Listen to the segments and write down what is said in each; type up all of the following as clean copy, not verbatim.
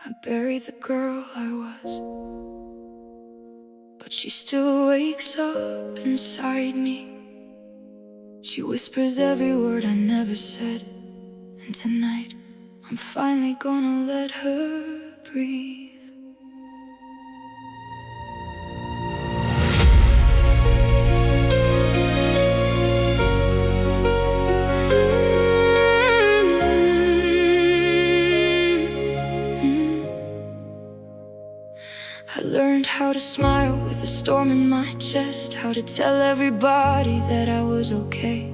I buried the girl I was, but she still wakes up inside me. She whispers every word I never said, and tonight I'm finally gonna let her breathe. I learned how to smile with a storm in my chest, how to tell everybody that I was okay.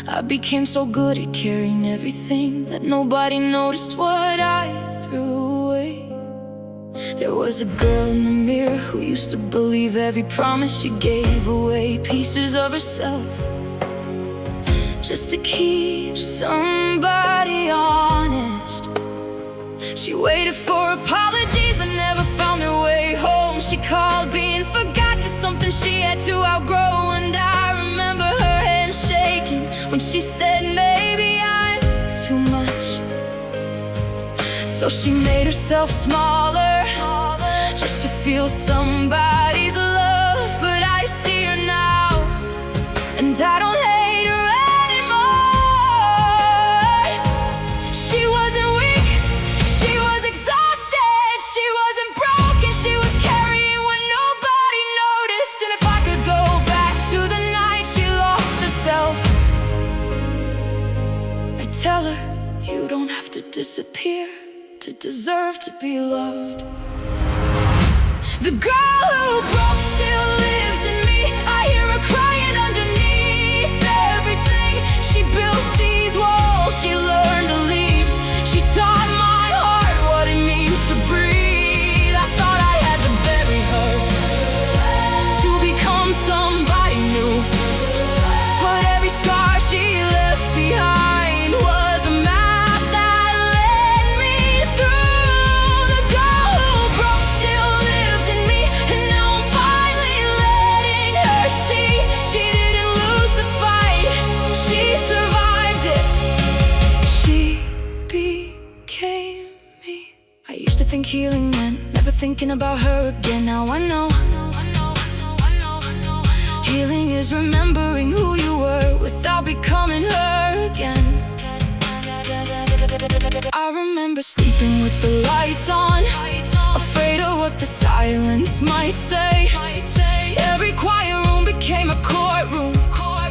I became so good at carrying everything that nobody noticed what I threw away. There was a girl in the mirror who used to believe every promise she gave away, pieces of herself, just to keep somebody honest. She waited for apologies that never found their way home. She called being forgotten something she had to outgrow. And I remember her hands shaking when she said, maybe I'm too much. So she made herself smaller, just to feel somebody's love. But I see her now, and I don't hate her anymore. She wasn't weak, she was exhausted, she wasn't broken, she was carrying what nobody noticed. And if I could go back to the night she lost herself, I'd tell her, you don't have to disappear to deserve to be loved. The girl who broke still lives in me. I hear her crying underneath everything. She built these walls, she learned to leave. She taught my heart what it means to breathe. I thought I had to bury her to become somebody new, but every scar she left behind was a map that led me through. The girl who broke still lives in me, and now I'm finally letting her see. She didn't lose the fight, she survived it. She became me. I used to think healing meant never thinking about her again. Now I know healing is remembering who you were without becoming her again. I remember sleeping with the lights on, afraid of what the silence might say. Every quiet room became a courtroom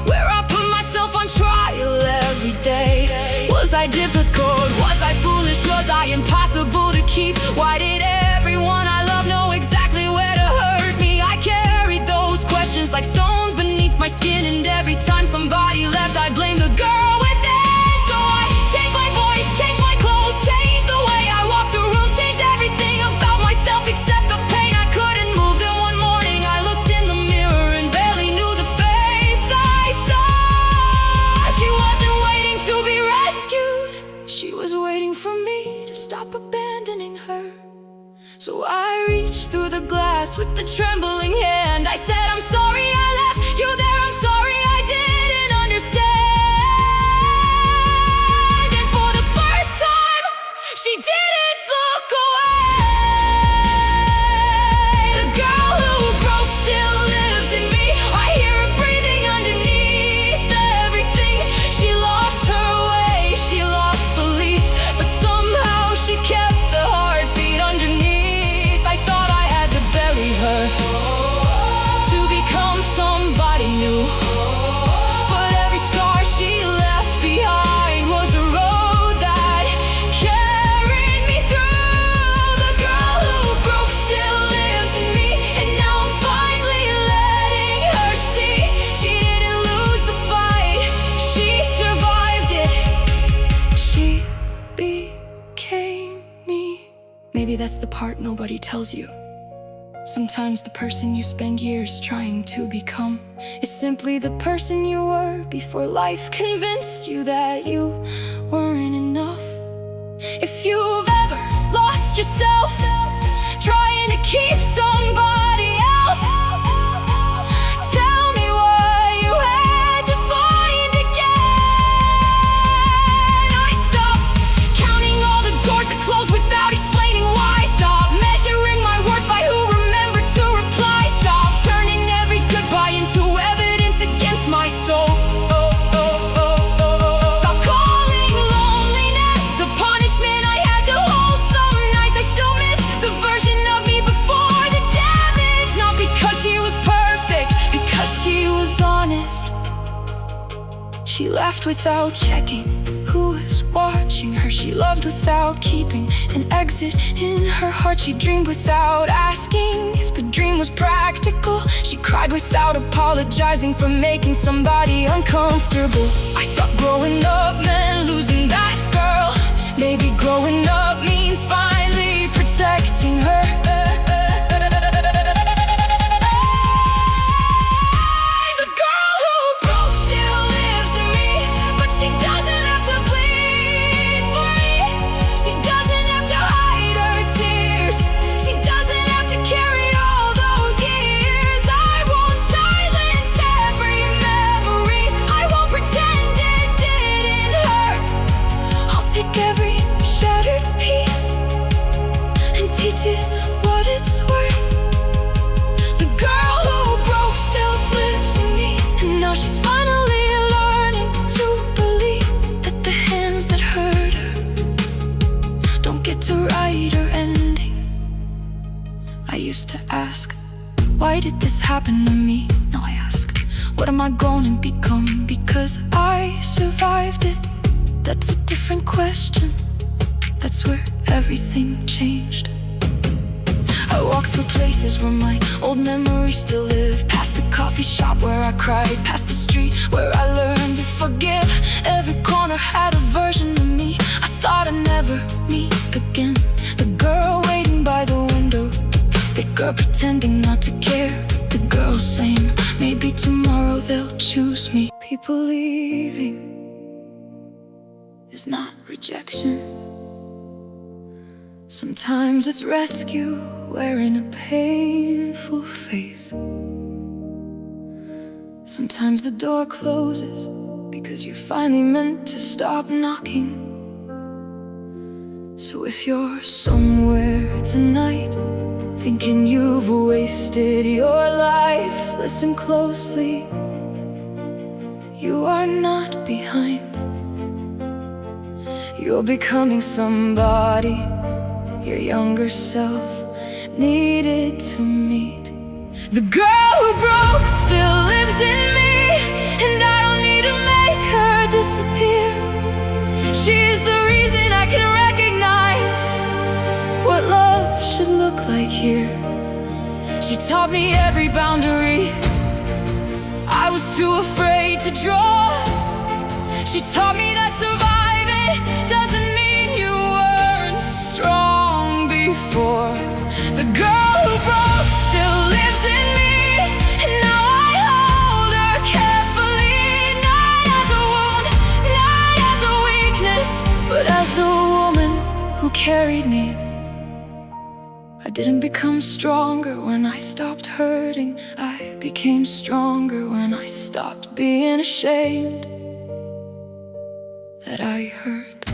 where I put myself on trial every day. Was I difficult? Was I foolish? Was I impossible to keep? Why did everyone I love know exactly where to hurt me? I carried those questions like stones beneath my skin, and every time somebody left I blamed the girl within. So I changed my voice, changed my clothes, changed the way I walked the rooms, changed everything about myself except the pain I couldn't move. Then one morning I looked in the mirror and barely knew the face I saw. She wasn't waiting to be rescued, she was waiting for me to stop abandoning her. So I reached through the glass with the trembling hand. I said, I'm sorry I left you there, I'm sorry I didn't understand. And for the first time, she didn't look away. The girl who broke still lives in me. I hear her breathing underneath everything. She lost her way, she lost belief, but somehow she kept a heartbeat underneath. I thought I had to bury her to become somebody new, but every scar she left behind was a road that carried me through. The girl who broke still lives in me, and now I'm finally letting her see. She didn't lose the fight, she survived it. She became me. Maybe that's the part nobody tells you. Sometimes the person you spend years trying to become is simply the person you were before life convinced you that you weren't enough. If you've ever lost yourself trying to keep somebody else, tell me what you had to find again. I stopped counting all the doors that closed without explaining why. laughed without checking who was watching her. She loved without keeping an exit in her heart. She dreamed without asking if the dream was practical. She cried without apologizing for making somebody uncomfortable. I thought growing up meant losing that girl. Maybe growing up means finally protecting her. Every shattered piece and teach it what it's worth. The girl who broke still lives in me, and now she's finally learning to believe that the hands that hurt her don't get to write her ending. I used to ask, why did this happen to me? Now I ask, what am I gonna become because I survived it? That's a different question. That's where everything changed. I walk through places where my old memories still live. Past the coffee shop where I cried, past the street where I learned to forgive. Every corner had a version of me I thought I'd never meet again. The girl waiting by the window, the girl pretending not to care, the girl saying maybe tomorrow they'll choose me. People leaving is not rejection. Sometimes it's rescue wearing a painful face. Sometimes the door closes because you're finally meant to stop knocking. So if you're somewhere tonight thinking you've wasted your life, listen closely. You are not behind. You're becoming somebody your younger self needed to meet. The girl who broke still lives in me, and I don't need to make her disappear. She's the reason I can recognize what love should look like here. She taught me every boundary I was too afraid to draw. She taught me that surviving doesn't mean you weren't strong before. The girl who broke still lives in me, and now I hold her carefully. Not as a wound, not as a weakness, but as the woman who carried me. I didn't become stronger when I stopped hurting. I became stronger when I stopped being ashamed that I hurt.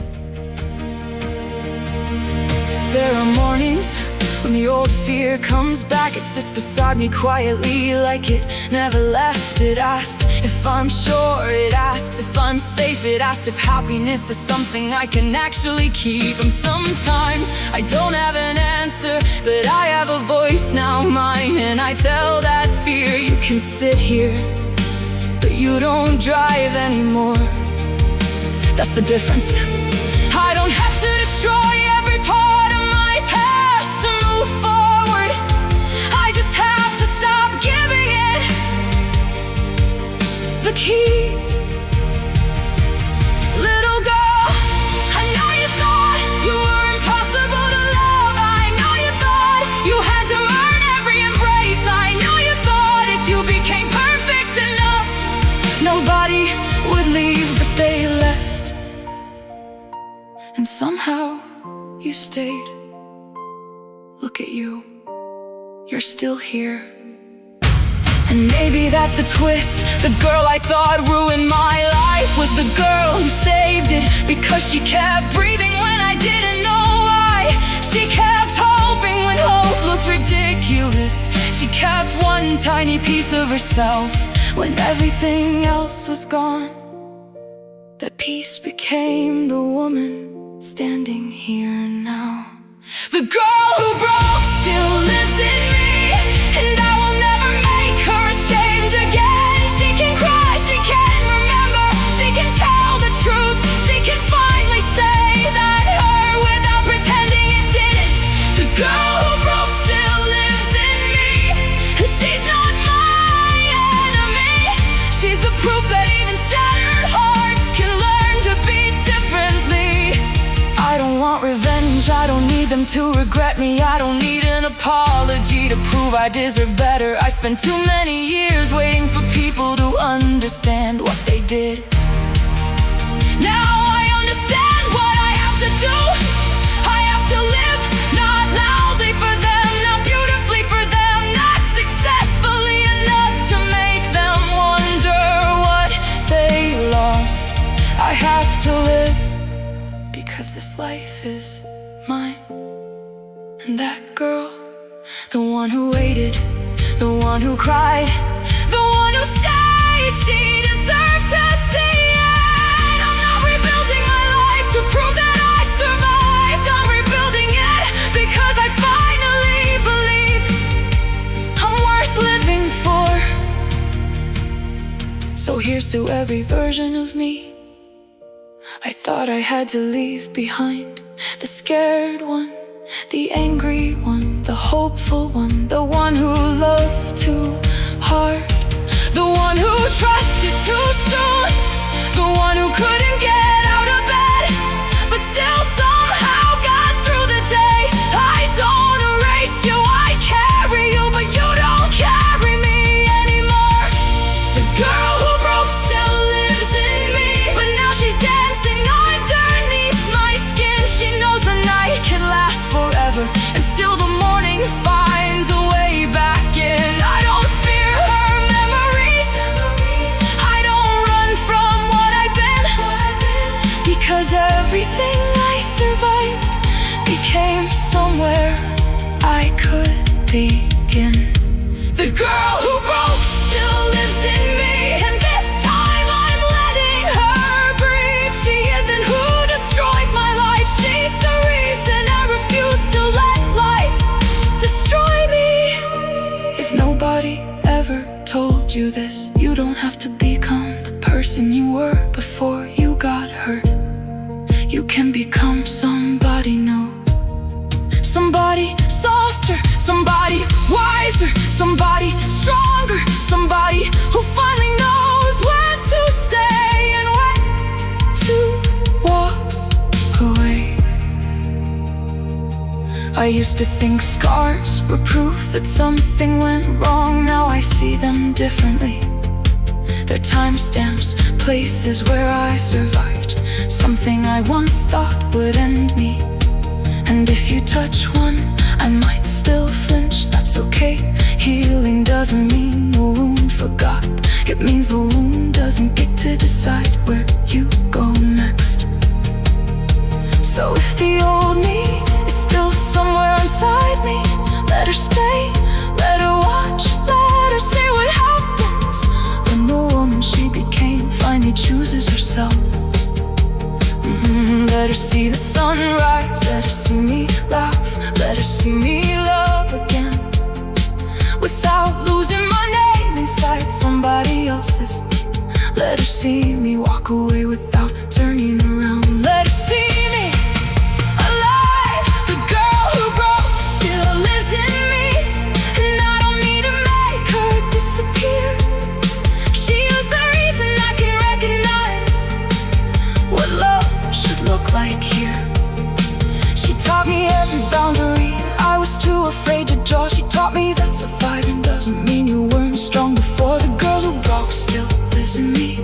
There are mornings when the old fear comes back. It sits beside me quietly like it never left. It asked if I'm sure, it asks if I'm safe, it asks if happiness is something I can actually keep. And sometimes I don't have an answer, but I have a voice now, mine. And I tell that fear, you can sit here, but you don't drive anymore. That's the difference. I don't have to destroy every part of my past to move forward. I just have to stop giving it the keys. Little girl, I know you thought you were impossible to love. I know you thought you had to earn every embrace. I know you thought if you became perfect enough, nobody would leave, but they left. And somehow you stayed. Look at you, you're still here. And maybe that's the twist. The girl I thought ruined my life was the girl who saved it, because she kept breathing when I didn't know why. She kept hoping when hope looked ridiculous. She kept one tiny piece of herself when everything else was gone. That piece became the woman standing here now. The girl who broke still lives in me, and I will never make her ashamed again. She can cry, she can remember, she can tell them to regret me. I don't need an apology to prove I deserve better. I spent too many years waiting for people to understand what they did. Now I understand what I have to do. I have to live, not loudly for them, not beautifully for them, not successfully enough to make them wonder what they lost. I have to live because this life is mine. And that girl, the one who waited, the one who cried, the one who stayed, she deserved to see it. I'm not rebuilding my life to prove that I survived. I'm rebuilding it because I finally believe I'm worth living for. So here's to every version of me I thought I had to leave behind. The scared one, the angry one, the hopeful one, the one who loved too hard, the one who trusted too soon, the one who couldn't get out of bed, but still somehow got through the day. I don't erase you, I carry you, but you don't carry me anymore. The girl who broke still lives in me, but now she's dancing underneath my skin. She knows the night can last forever, and still the morning finds a way back in. I don't fear her memories, I don't run from what I've been, because everything I survived became somewhere I could begin. The girl who broke still lives in me, and this time I'm letting her breathe. She isn't who destroyed my life, she's the reason I refuse to let life destroy me. If nobody ever told you this, you don't have to become the person you were before you got hurt. You can become somebody new, somebody softer, somebody wiser, somebody stronger, somebody who finally knows when to stay and when to walk away. I used to think scars were proof that something went wrong. Now I see them differently. They're timestamps, places where I survived something I once thought would end me. And if you touch one, I might still flinch. That's okay. Healing doesn't mean the wound forgot. It means the wound doesn't get to decide where you go next. So if the old me is still somewhere inside me, let her stay, let her watch, let her see what happens when the woman she became finally chooses herself. Let her see the sunrise, let her see me laugh, let her see me love again, without losing my name inside somebody else's. Let her see me walk away without turning around. Let her see me alive. The girl who broke still lives in me, and I don't need to make her disappear. She is the reason I can recognize what love should look like here. She taught me every boundary I was too afraid to draw. She taught me that surviving doesn't mean you weren't strong before. The girl who broke still lives in me,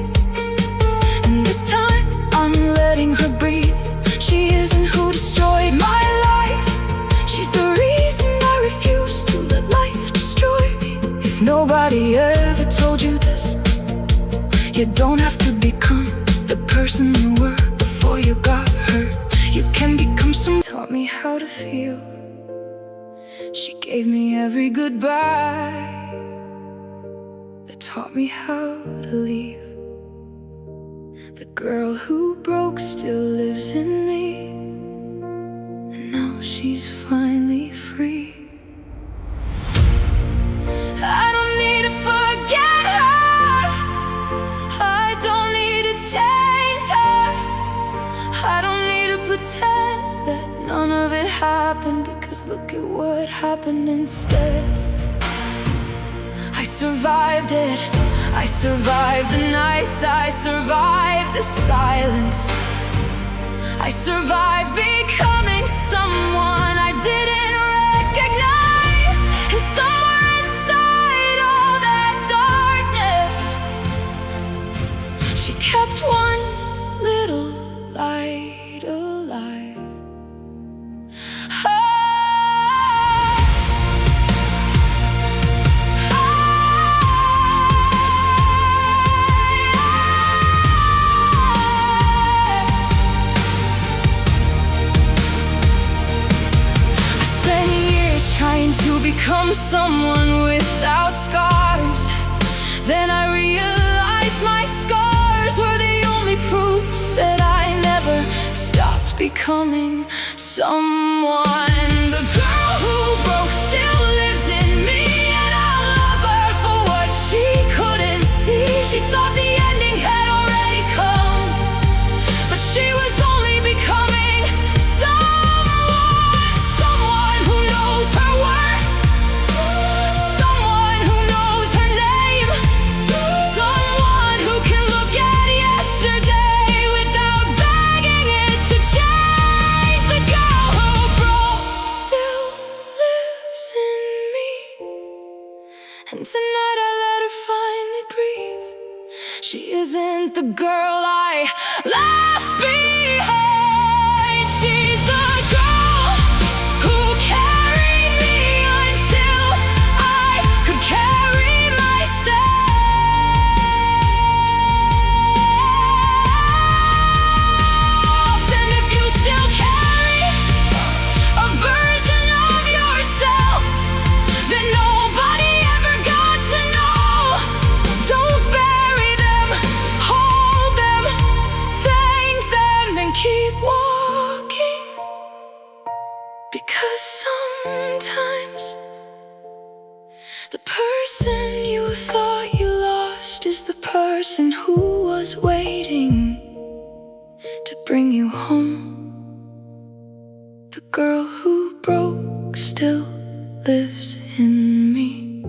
and this time I'm letting her breathe. She isn't who destroyed my life, she's the reason I refuse to let life destroy me. If nobody ever told you this, you don't have to become the person you were before you got hurt. You can become some. Taught me how to feel, she gave me every goodbye, that taught me how to leave. The girl who broke still lives in me, and now she's finally free. I don't need to forget her, I don't need to change her, I don't need to pretend that none of it happened, because look at what happened instead. I survived it, I survived the nights, I survived the silence, I survived becoming someone become someone without scars. Then I realized my scars were the only proof that I never stopped becoming someone. The girl who broke still lives in me, and I love her for what she couldn't see. She thought the ending had already come, but she was only becoming someone. Someone who knows her worth, someone who knows her name, someone who can look at yesterday without begging it to change. The girl who broke still lives in me, and tonight I let her finally breathe. She isn't the girl I left behind. She's the girl who carried me until I could carry myself. And if you still carry a version of yourself that nobody ever got to know, don't bury them, hold them, thank them, then keep walking. Because sometimes the person you thought you lost is the person who was waiting to bring you home. The girl who broke still lives in me,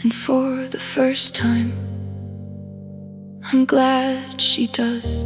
and for the first time I'm glad she does.